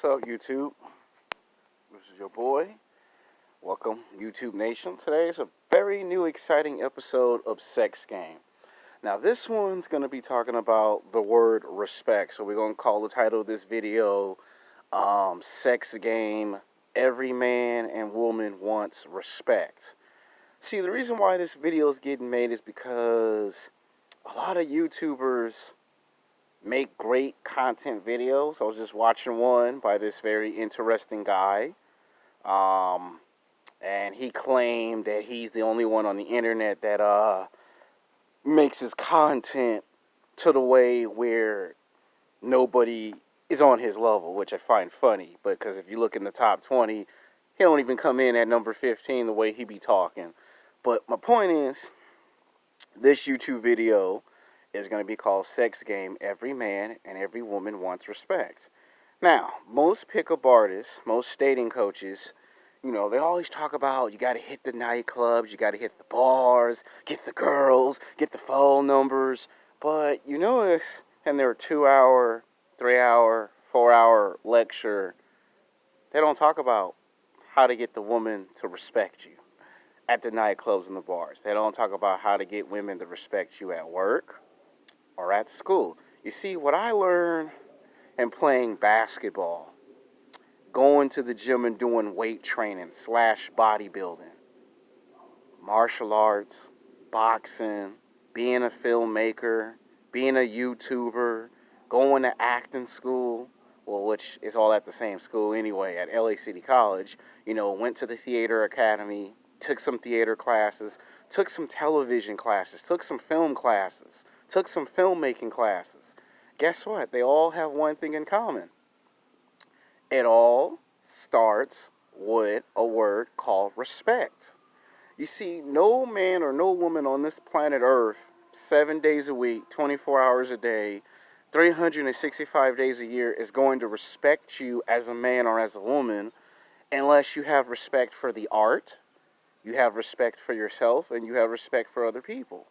What's up, YouTube? This is your boy. Welcome, YouTube Nation. Today is a very new, exciting episode of Sex Game. Now, this one's going to be talking about the word respect. So, we're going to call the title of this video Sex Game. Every man and woman wants respect. See, the reason why this video is getting made is because a lot of YouTubers make great content videos. I was just watching one by this very interesting guy. Um, and he claimed that he's the only one on the internet that makes his content to the way where nobody is on his level, which I find funny. Because if you look in the top 20, he don't even come in at number 15 the way he be talking. But my point is, this YouTube video is going to be called Sex Game. Every man and every woman wants respect. Now, most pickup artists, most dating coaches, they always talk about you got to hit the nightclubs, you got to hit the bars, get the girls, get the phone numbers. But you notice in their 2 hour, 3 hour, 4 hour lecture, they don't talk about how to get the woman to respect you at the nightclubs and the bars. They don't talk about how to get women to respect you at work or at school. You see, what I learned in playing basketball, going to the gym and doing weight training / bodybuilding, martial arts, boxing, being a filmmaker, being a YouTuber, going to acting school, well, which is all at the same school anyway, at LA City College, went to the theater academy, took some theater classes, took some television classes, took some film classes, took some filmmaking classes. Guess what? They all have one thing in common. It all starts with a word called respect. You see, no man or no woman on this planet Earth, 7 days a week, 24 hours a day, 365 days a year, is going to respect you as a man or as a woman unless you have respect for the art, you have respect for yourself, and you have respect for other people.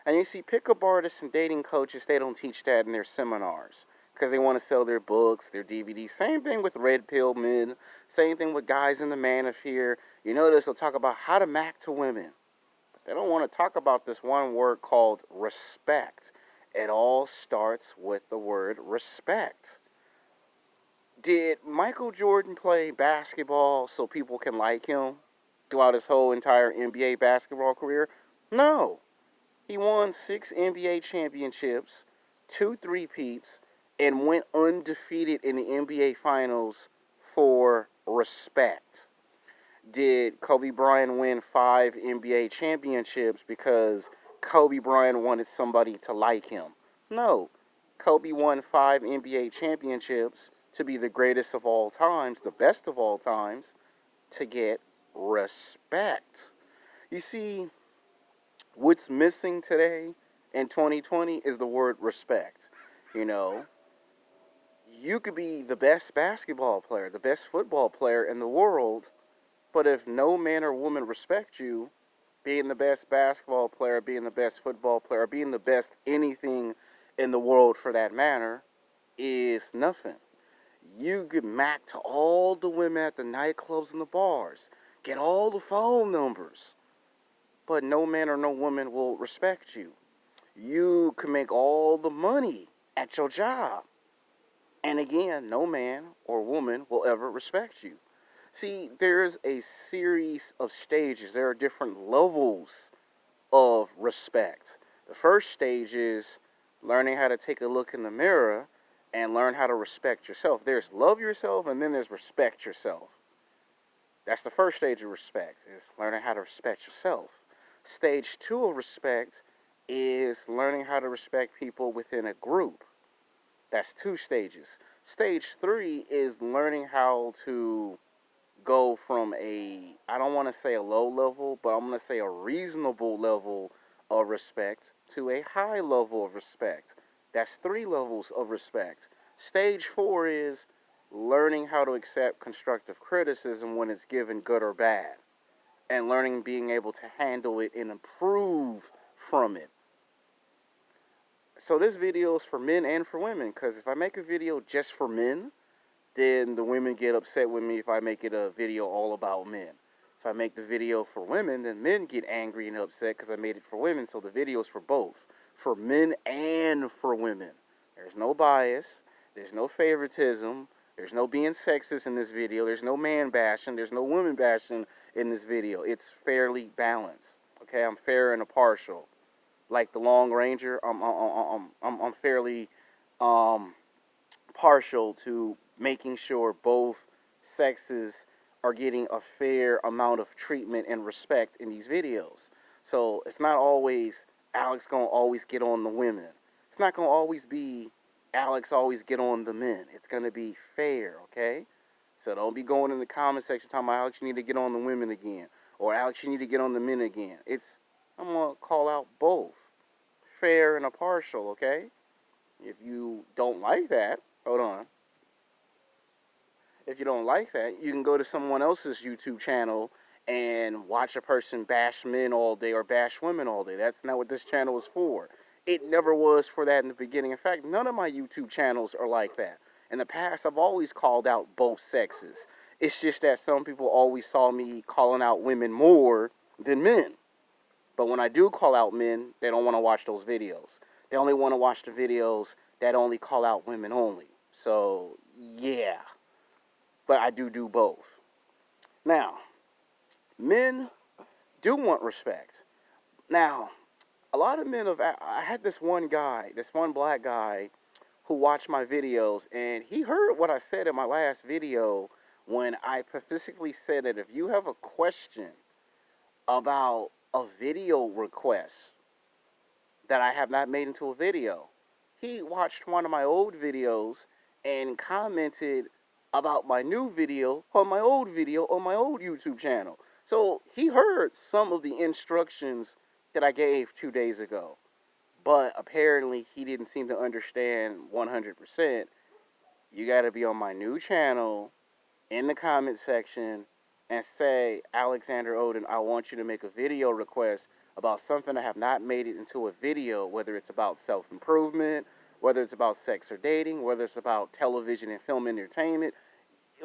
And you see, pickup artists and dating coaches, they don't teach that in their seminars because they want to sell their books, their DVDs. Same thing with Red Pill Men. Same thing with Guys in the Manosphere. You notice they'll talk about how to mac to women. But they don't want to talk about this one word called respect. It all starts with the word respect. Did Michael Jordan play basketball so people can like him throughout his whole entire NBA basketball career? No. He won 6 NBA championships, 2 three-peats, and went undefeated in the NBA Finals for respect. Did Kobe Bryant win 5 NBA championships because Kobe Bryant wanted somebody to like him? No. Kobe won 5 NBA championships to be the greatest of all times, the best of all times, to get respect. You see, what's missing today in 2020 is the word respect. You could be the best basketball player, the best football player in the world, but if no man or woman respect you, being the best basketball player, being the best football player, being the best anything in the world for that matter, is nothing. You get macked to all the women at the nightclubs and the bars, get all the phone numbers, but no man or no woman will respect you. You can make all the money at your job, and again, no man or woman will ever respect you. See, there's a series of stages. There are different levels of respect. The first stage is learning how to take a look in the mirror and learn how to respect yourself. There's love yourself, and then there's respect yourself. That's the first stage of respect, is learning how to respect yourself. Stage 2 of respect is learning how to respect people within a group. That's 2 stages. Stage 3 is learning how to go from I don't want to say a low level, but I'm going to say a reasonable level of respect to a high level of respect. That's 3 levels of respect. Stage 4 is learning how to accept constructive criticism when it's given, good or bad, and learning being able to handle it and improve from it. So this video is for men and for women, because if I make a video just for men, then the women get upset with me if I make it a video all about men. If I make the video for women, then men get angry and upset because I made it for women, so the video's for both. For men and for women. There's no bias. There's no favoritism. There's no being sexist in this video. There's no man bashing. There's no woman bashing in this video. It's fairly balanced. Okay, I'm fair and impartial. Like the Long Ranger, I'm fairly um, partial to making sure both sexes are getting a fair amount of treatment and respect in these videos. So it's not always Alex gonna always get on the women. It's not gonna always be Alex always get on the men. It's gonna be fair, okay? So don't be going in the comment section talking about Alex, you need to get on the women again, or Alex, you need to get on the men again. I'm gonna call out both, fair and impartial, okay? If you don't like that, hold on. If you don't like that, you can go to someone else's YouTube channel and watch a person bash men all day or bash women all day. That's not what this channel is for. It never was for that in the beginning. In fact, none of my YouTube channels are like that. In the past, I've always called out both sexes. It's just that some people always saw me calling out women more than men. But when I do call out men, they don't want to watch those videos. They only want to watch the videos that only call out women only. So, yeah. But I do both. Now, men do want respect. Now, a lot of men I had this one black guy who watched my videos, and he heard what I said in my last video when I specifically said that if you have a question about a video request that I have not made into a video, he watched one of my old videos and commented about my new video on my old YouTube channel. So he heard some of the instructions that I gave 2 days ago, but apparently he didn't seem to understand 100%. You got to be on my new channel in the comment section and say, Alexander Oden, I want you to make a video request about something I have not made it into a video, whether it's about self-improvement, whether it's about sex or dating, whether it's about television and film entertainment,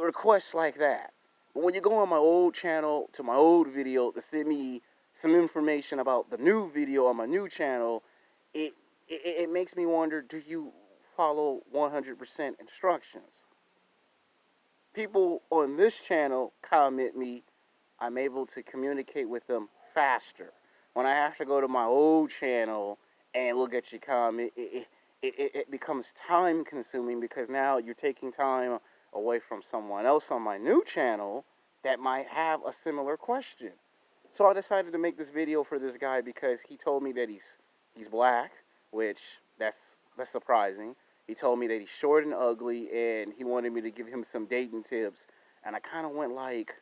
requests like that. But when you go on my old channel to my old video to send me some information about the new video on my new channel, it makes me wonder, do you follow 100% instructions? People on this channel comment me, I'm able to communicate with them faster. When I have to go to my old channel and look at your comment, it becomes time consuming because now you're taking time away from someone else on my new channel that might have a similar question. So I decided to make this video for this guy because he told me that he's black, which that's surprising. He told me that he's short and ugly, and he wanted me to give him some dating tips. And I kind of went like,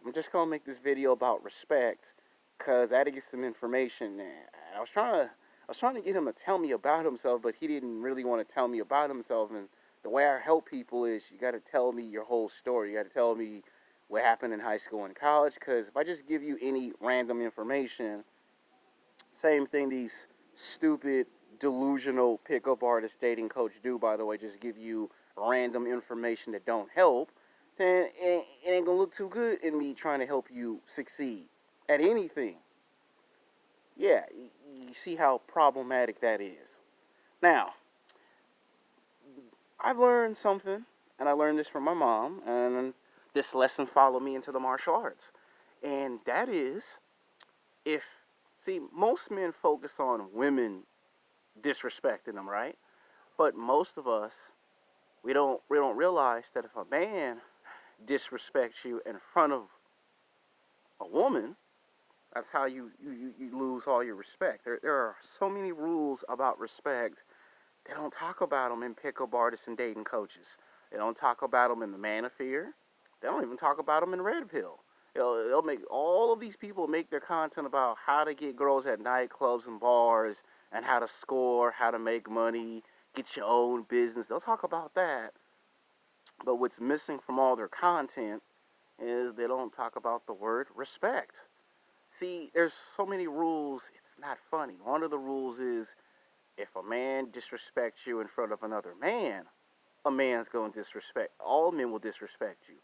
I'm just gonna make this video about respect, cause I had to get some information. And I was trying to get him to tell me about himself, but he didn't really want to tell me about himself. And the way I help people is you got to tell me your whole story. You got to tell me what happened in high school and college. Cause if I just give you any random information, same thing these stupid, delusional pickup artist dating coach do, by the way, just give you random information that don't help, then it ain't gonna look too good in me trying to help you succeed at anything. Yeah, you see how problematic that is. Now, I've learned something, and I learned this from my mom, and this lesson followed me into the martial arts. And that is, if, see, most men focus on women disrespecting them, right? But most of us, we don't realize that if a man disrespects you in front of a woman, that's how you lose all your respect. There are so many rules about respect. They don't talk about them in pickup artists and dating coaches. They don't talk about them in the Man of Fear. They don't even talk about them in Red Pill. They'll make all of these people make their content about how to get girls at nightclubs and bars and how to score, how to make money, get your own business. They'll talk about that. But what's missing from all their content is they don't talk about the word respect. See, there's so many rules, it's not funny. One of the rules is if a man disrespects you in front of another man, a man's going to disrespect. All men will disrespect you.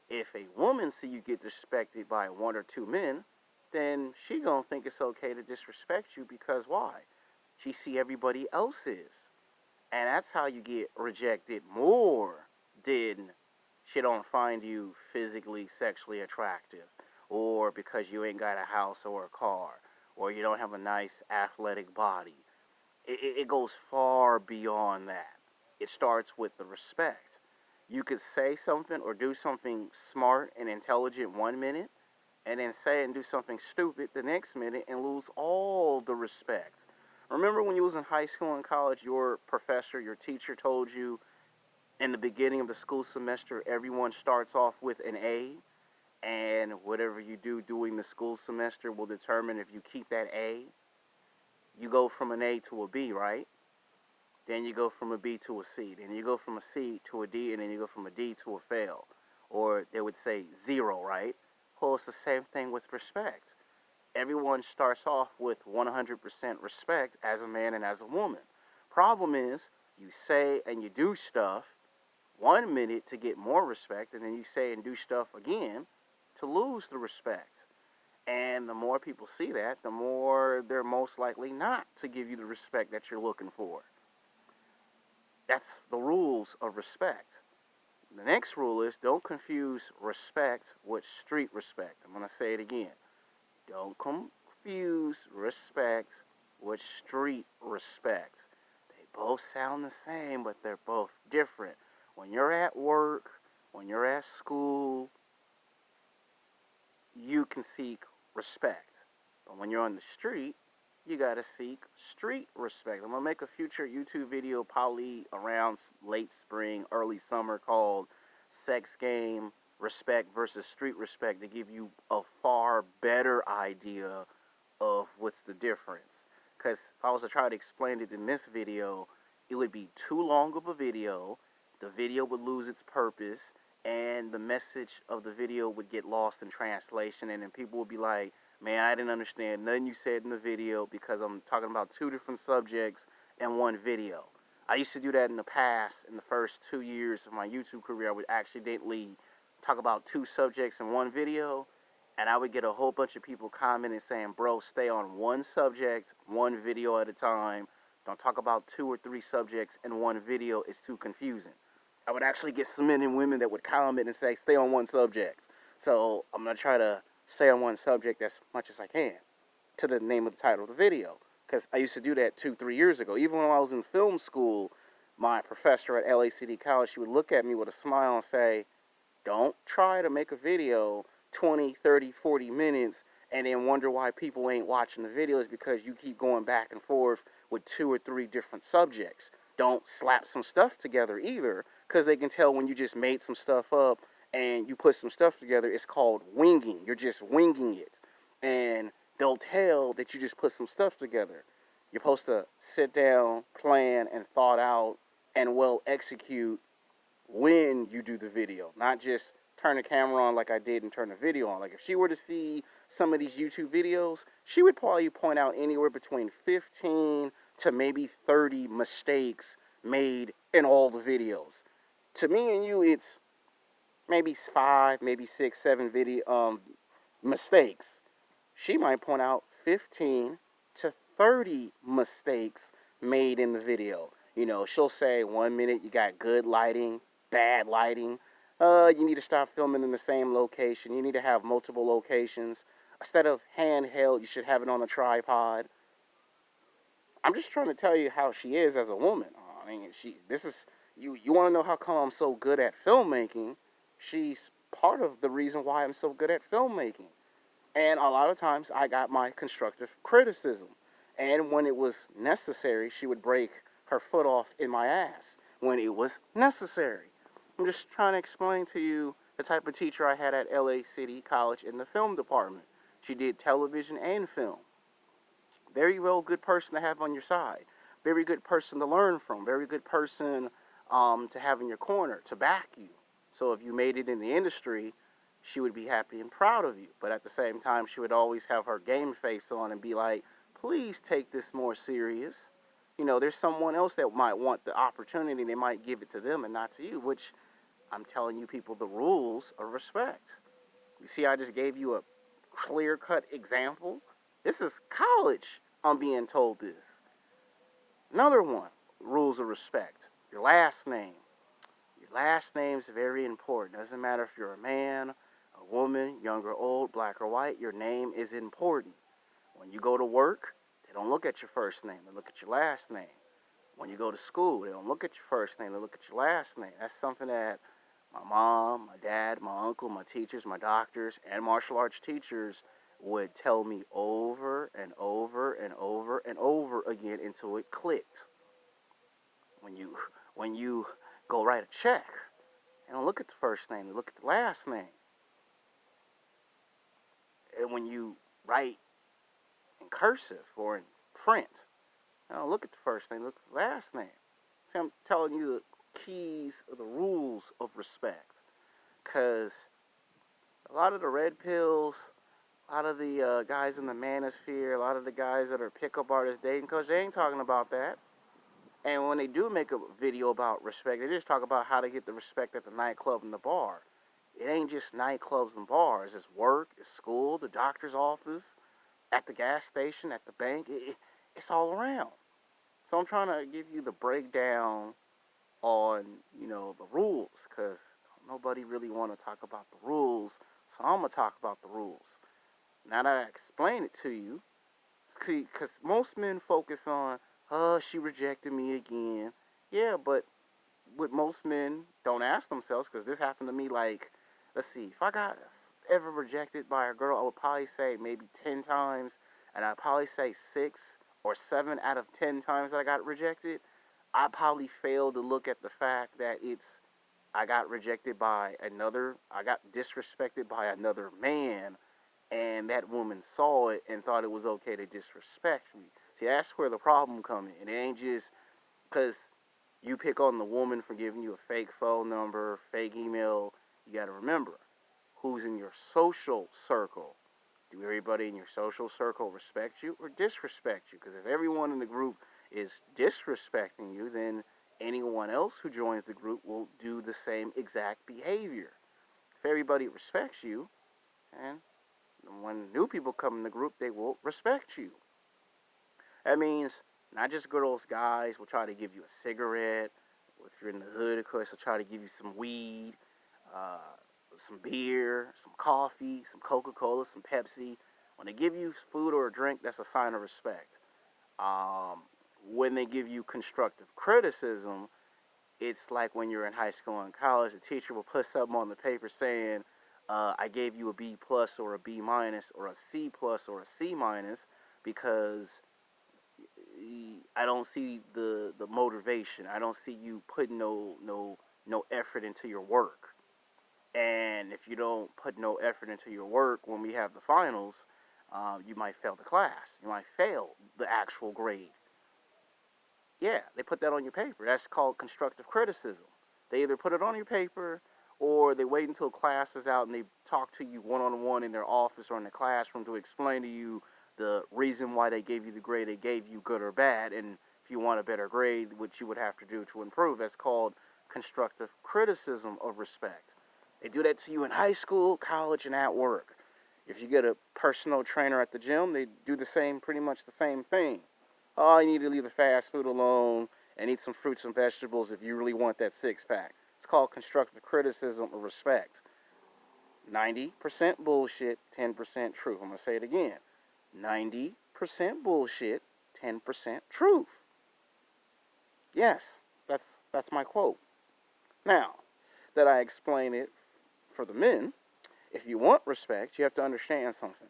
If a woman see you get disrespected by one or two men, then she gonna think it's okay to disrespect you because why? She see everybody else is. And that's how you get rejected more than she don't find you physically, sexually attractive, or because you ain't got a house or a car, or you don't have a nice athletic body. It goes far beyond that. It starts with the respect. You could say something or do something smart and intelligent 1 minute, and then say and do something stupid the next minute and lose all the respect. Remember when you was in high school and college, your professor, your teacher told you in the beginning of the school semester, everyone starts off with an A, and whatever you do during the school semester will determine if you keep that A. You go from an A to a B, right? Then you go from a B to a C. Then you go from a C to a D, and then you go from a D to a fail. Or they would say zero, right? Well, it's the same thing with respect. Everyone starts off with 100% respect as a man and as a woman. Problem is, you say and you do stuff 1 minute to get more respect, and then you say and do stuff again to lose the respect. And the more people see that, the more they're most likely not to give you the respect that you're looking for. That's the rules of respect. The next rule is don't confuse respect with street respect. I'm going to say it again. Don't confuse respect with street respect. They both sound the same, but they're both different. When you're at work, when you're at school, you can seek respect. But when you're on the street, you gotta seek street respect. I'm gonna make a future YouTube video probably around late spring, early summer called Sex Game Respect versus Street Respect to give you a far better idea of what's the difference. Because if I was to try to explain it in this video, it would be too long of a video. The video would lose its purpose, and the message of the video would get lost in translation, and then people would be like, man, I didn't understand nothing you said in the video because I'm talking about two different subjects in one video. I used to do that in the past. In the first 2 years of my YouTube career, I would accidentally talk about two subjects in one video, and I would get a whole bunch of people commenting saying, bro, stay on one subject, one video at a time. Don't talk about two or three subjects in one video. It's too confusing. I would actually get some men and women that would comment and say, stay on one subject. So I'm going to try to stay on one subject as much as I can to the name of the title of the video. Because I used to do that 2-3 years ago. Even when I was in film school, my professor at LA City College, she would look at me with a smile and say, don't try to make a video 20, 30, 40 minutes and then wonder why people ain't watching the videos because you keep going back and forth with two or three different subjects. Don't slap some stuff together either because they can tell when you just made some stuff up and you put some stuff together. It's called winging. You're just winging it. And they'll tell that you just put some stuff together. You're supposed to sit down, plan, and thought out and well execute when you do the video, not just turn the camera on like I did and turn the video on. Like if she were to see some of these YouTube videos, she would probably point out anywhere between 15 to maybe 30 mistakes made in all the videos. To me and you, it's maybe 5, maybe 6, 7 video mistakes. She might point out 15 to 30 mistakes made in the video. You know, she'll say 1 minute you got good lighting, bad lighting. You need to stop filming in the same location. You need to have multiple locations. Instead of handheld, you should have it on a tripod. I'm just trying to tell you how she is as a woman. I mean, this is, you want to know how come I'm so good at filmmaking? She's part of the reason why I'm so good at filmmaking. And a lot of times I got my constructive criticism. And when it was necessary, she would break her foot off in my ass when it was necessary. I'm just trying to explain to you the type of teacher I had at LA City College in the film department. She did television and film. Very well good person to have on your side. Very good person to learn from. Very good person to have in your corner, to back you. So if you made it in the industry, she would be happy and proud of you. But at the same time, she would always have her game face on and be like, please take this more serious. there's someone else that might want the opportunity. They might give it to them and not to you, which I'm telling you people the rules of respect. You see, I just gave you a clear-cut example. This is college. I'm being told this. Another one, rules of respect. Your last name. Your last name is very important. Doesn't matter if you're a man, a woman, young or old, black or white, your name is important. When you go to work, they don't look at your first name, they look at your last name. When you go to school, they don't look at your first name, they look at your last name. That's something that my mom, my dad, my uncle, my teachers, my doctors, and martial arts teachers would tell me over and over and over and over again until it clicked. When you go write a check, they don't look at the first name, they look at the last name. And when you write in cursive or in print, they don't look at the first name, look at the last name. See, I'm telling you the keys of the rules of respect. Because a lot of the red pills, a lot of the guys in the manosphere, a lot of the guys that are pickup artists dating coach, they ain't talking about that. And when they do make a video about respect, they just talk about how to get the respect at the nightclub and the bar. It ain't just nightclubs and bars. It's work, it's school, the doctor's office, at the gas station, at the bank. It's all around. So I'm trying to give you the breakdown on, the rules, because nobody really want to talk about the rules. So I'm going to talk about the rules. Now that I explain it to you, because most men focus on, oh, she rejected me again. Yeah, but what most men don't ask themselves, because this happened to me, like, let's see, if I got ever rejected by a girl, I would probably say maybe 10 times, and I'd probably say 6 or 7 out of 10 times that I got rejected, I probably failed to look at the fact that I got disrespected by another man, and that woman saw it and thought it was okay to disrespect me. See, that's where the problem comes in. It ain't just because you pick on the woman for giving you a fake phone number, fake email. You got to remember who's in your social circle. Do everybody in your social circle respect you or disrespect you? Because if everyone in the group is disrespecting you, then anyone else who joins the group will do the same exact behavior. If everybody respects you, and when new people come in the group, they will respect you. That means not just girls, guys will try to give you a cigarette. If you're in the hood, of course, they'll try to give you some weed, uh, some beer, some coffee, some Coca-Cola, some Pepsi. When they give you food or a drink, that's a sign of respect. Um, when they give you constructive criticism, it's like when you're in high school and college, the teacher will put something on the paper saying, I gave you a B plus or a B minus or a C plus or a C minus because I don't see the motivation. I don't see you putting no effort into your work. And if you don't put no effort into your work when we have the finals, you might fail the class. You might fail the actual grade. Yeah, they put that on your paper. That's called constructive criticism. They either put it on your paper or they wait until class is out and they talk to you one-on-one in their office or in the classroom to explain to you the reason why they gave you the grade they gave you, good or bad, and if you want a better grade, what you would have to do to improve. That's called constructive criticism of respect. They do that to you in high school, college, and at work. If you get a personal trainer at the gym, they do pretty much the same thing. Oh, you need to leave the fast food alone and eat some fruits and vegetables if you really want that six pack. It's called constructive criticism of respect. 90% bullshit, 10% truth. I'm going to say it again. 90% bullshit, 10% truth. Yes, that's my quote. Now that I explain it for the men, if you want respect, you have to understand something.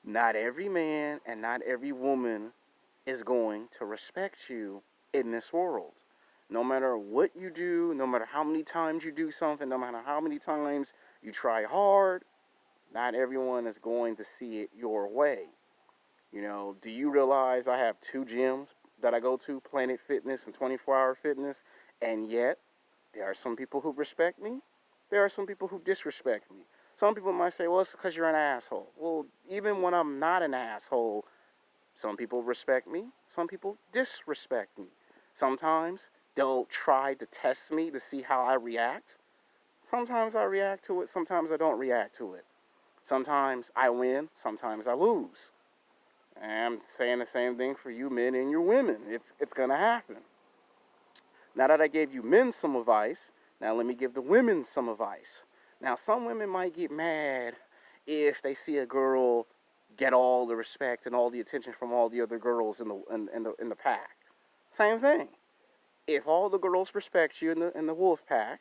Not every man and not every woman is going to respect you in this world. No matter what you do, no matter how many times you do something, no matter how many times you try hard, not everyone is going to see it your way. Do you realize I have 2 gyms that I go to, Planet Fitness and 24 Hour Fitness, and yet there are some people who respect me, there are some people who disrespect me. Some people might say, well, it's because you're an asshole. Well, even when I'm not an asshole, some people respect me, some people disrespect me. Sometimes they'll try to test me to see how I react. Sometimes I react to it, sometimes I don't react to it. Sometimes I win, sometimes I lose. And I'm saying the same thing for you men and your women. It's gonna happen. Now that I gave you men some advice, now let me give the women some advice. Now some women might get mad if they see a girl get all the respect and all the attention from all the other girls in the pack. Same thing. If all the girls respect you in the wolf pack,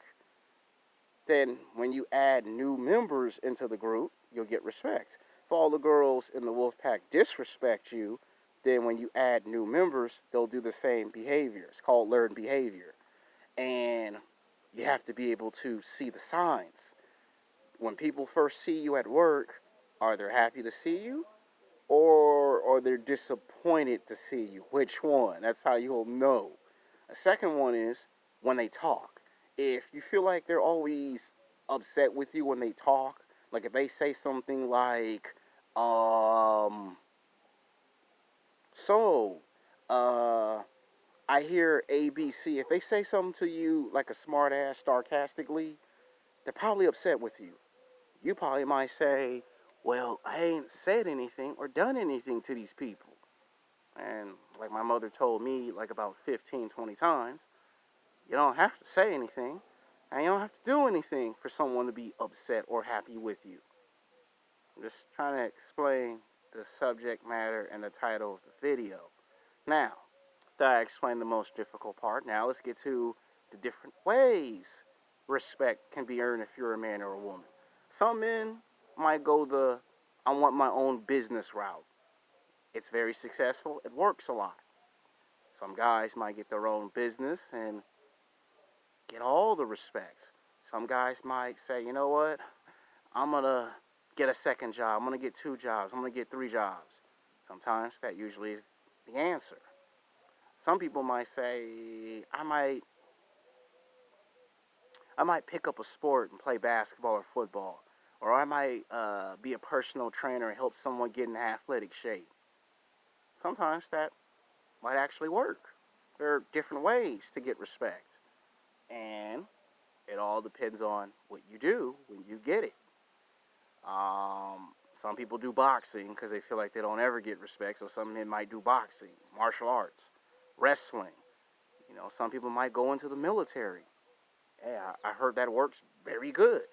then when you add new members into the group, you'll get respect. If all the girls in the wolf pack disrespect you, then when you add new members, they'll do the same behavior. It's called learned behavior. And you have to be able to see the signs. When people first see you at work, are they happy to see you or are they disappointed to see you? Which one? That's how you'll know. A second one is when they talk. If you feel like they're always upset with you when they talk, like if they say something like, um, so, uh, I hear ABC. If they say something to you like a smart ass sarcastically, they're probably upset with you. You probably might say, well, I ain't said anything or done anything to these people. And like my mother told me like about 15, 20 times, you don't have to say anything and you don't have to do anything for someone to be upset or happy with you. I'm just trying to explain the subject matter and the title of the video. Now, that I explained the most difficult part, now let's get to the different ways respect can be earned if you're a man or a woman. Some men might go the I want my own business route. It's very successful, it works a lot. Some guys might get their own business and get all the respect. Some guys might say, you know what, I'm gonna get a second job, I'm gonna get two jobs, I'm gonna get three jobs. Sometimes that usually is the answer. Some people might say, I might pick up a sport and play basketball or football, or I might be a personal trainer and help someone get in athletic shape. Sometimes that might actually work. There are different ways to get respect, and it all depends on what you do when you get it. Some people do boxing because they feel like they don't ever get respect, so some men might do boxing, martial arts, wrestling. Some people might go into the military. Yeah, I heard that works very good.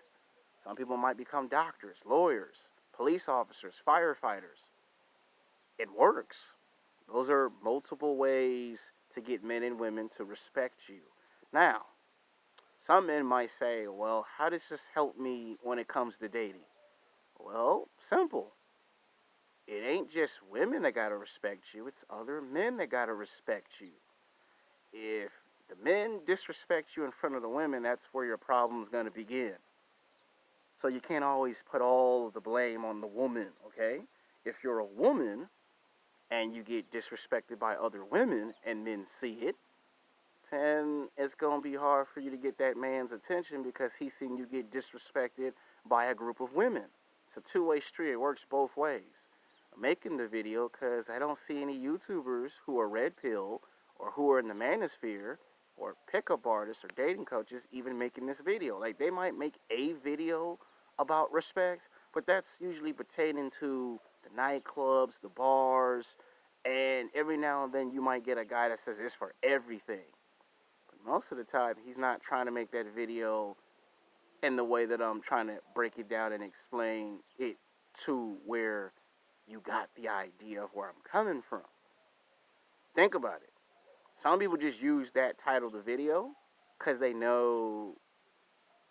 Some people might become doctors, lawyers, police officers, firefighters. It works. Those are multiple ways to get men and women to respect you. Now, some men might say, well, how does this help me when it comes to dating? Well, simple. It ain't just women that gotta respect you, it's other men that gotta respect you. If the men disrespect you in front of the women, that's where your problem's gonna begin. So you can't always put all of the blame on the woman, okay? If you're a woman and you get disrespected by other women and men see it, then it's going to be hard for you to get that man's attention because he's seen you get disrespected by a group of women. It's a two-way street. It works both ways. I'm making the video because I don't see any YouTubers who are red pill or who are in the manosphere or pickup artists or dating coaches even making this video. Like, they might make a video about respect, but that's usually pertaining to the nightclubs, the bars, and every now and then you might get a guy that says it's for everything. But most of the time, he's not trying to make that video in the way that I'm trying to break it down and explain it to where you got the idea of where I'm coming from. Think about it. Some people just use that title of the video because they know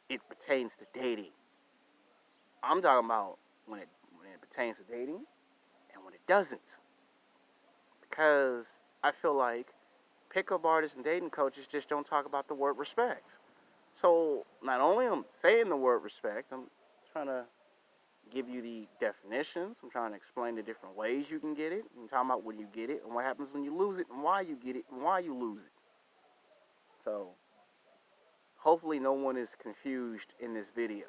it pertains to dating. I'm talking about when it pertains to dating and when it doesn't. Because I feel like pickup artists and dating coaches just don't talk about the word respect. So not only I'm saying the word respect, I'm trying to give you the definitions. I'm trying to explain the different ways you can get it. I'm talking about when you get it and what happens when you lose it and why you get it and why you lose it. So hopefully no one is confused in this video.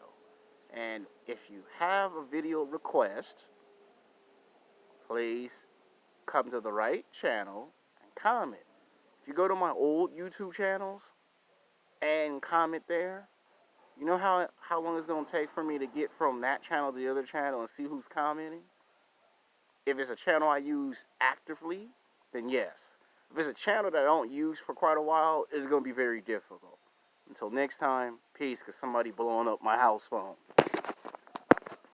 And if you have a video request, please come to the right channel and comment. If you go to my old YouTube channels and comment there, you know how long it's going to take for me to get from that channel to the other channel and see who's commenting? If it's a channel I use actively, then yes. If it's a channel that I don't use for quite a while, it's going to be very difficult. Until next time, peace, because somebody blowing up my house phone.